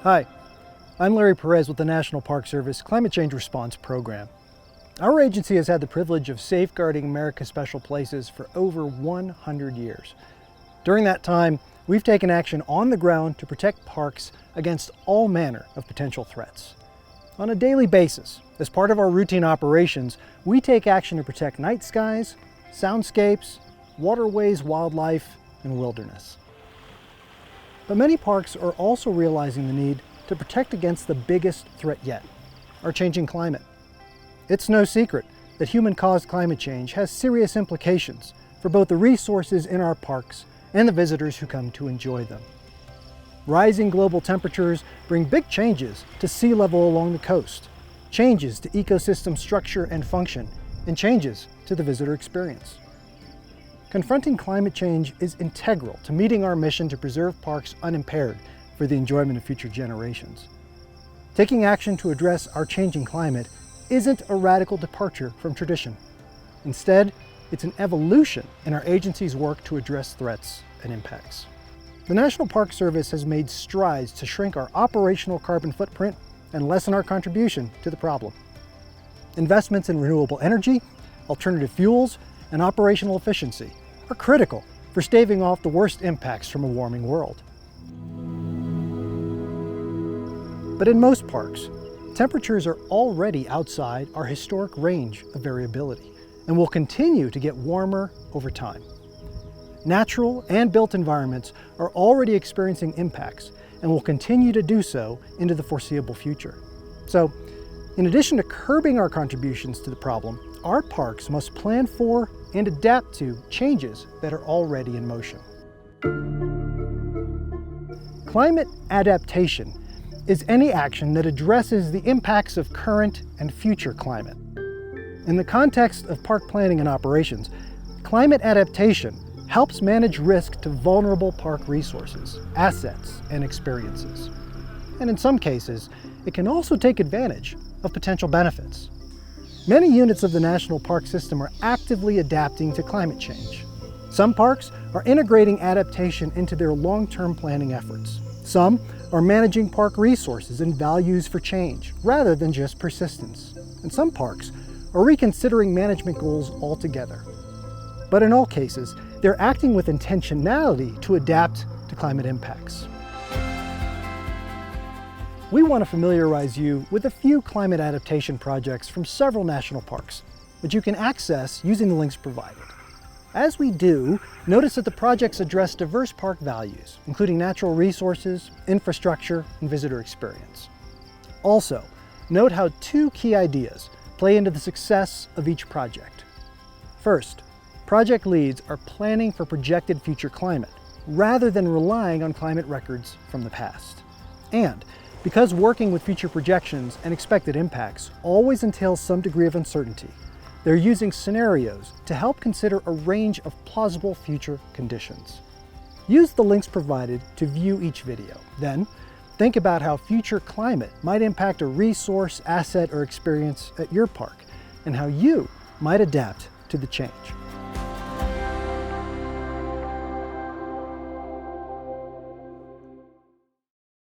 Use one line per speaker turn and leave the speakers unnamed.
Hi, I'm Larry Perez with the National Park Service Climate Change Response Program. Our agency has had the privilege of safeguarding America's special places for over 100 years. During that time, we've taken action on the ground to protect parks against all manner of potential threats. On a daily basis, as part of our routine operations, we take action to protect night skies, soundscapes, waterways, wildlife, and wilderness. But many parks are also realizing the need to protect against the biggest threat yet, our changing climate. It's no secret that human-caused climate change has serious implications for both the resources in our parks and the visitors who come to enjoy them. Rising global temperatures bring big changes to sea level along the coast, changes to ecosystem structure and function, and changes to the visitor experience. Confronting climate change is integral to meeting our mission to preserve parks unimpaired for the enjoyment of future generations. Taking action to address our changing climate isn't a radical departure from tradition. Instead, it's an evolution in our agency's work to address threats and impacts. The National Park Service has made strides to shrink our operational carbon footprint and lessen our contribution to the problem. Investments in renewable energy, alternative fuels, and operational efficiency are critical for staving off the worst impacts from a warming world. But in most parks, temperatures are already outside our historic range of variability and will continue to get warmer over time. Natural and built environments are already experiencing impacts and will continue to do so into the foreseeable future. So, in addition to curbing our contributions to the problem, our parks must plan for and adapt to changes that are already in motion. Climate adaptation is any action that addresses the impacts of current and future climate. In the context of park planning and operations, climate adaptation helps manage risk to vulnerable park resources, assets, and experiences. And in some cases, it can also take advantage of potential benefits. Many units of the National Park System are actively adapting to climate change. Some parks are integrating adaptation into their long-term planning efforts. Some are managing park resources and values for change, rather than just persistence. And some parks are reconsidering management goals altogether. But in all cases, they're acting with intentionality to adapt to climate impacts. We want to familiarize you with a few climate adaptation projects from several national parks, which you can access using the links provided. As we do, notice that the projects address diverse park values, including natural resources, infrastructure, and visitor experience. Also, note how two key ideas play into the success of each project. First, project leads are planning for projected future climate, rather than relying on climate records from the past. And because working with future projections and expected impacts always entails some degree of uncertainty, they're using scenarios to help consider a range of plausible future conditions. Use the links provided to view each video. Then, think about how future climate might impact a resource, asset, or experience at your park, and how you might adapt to the change.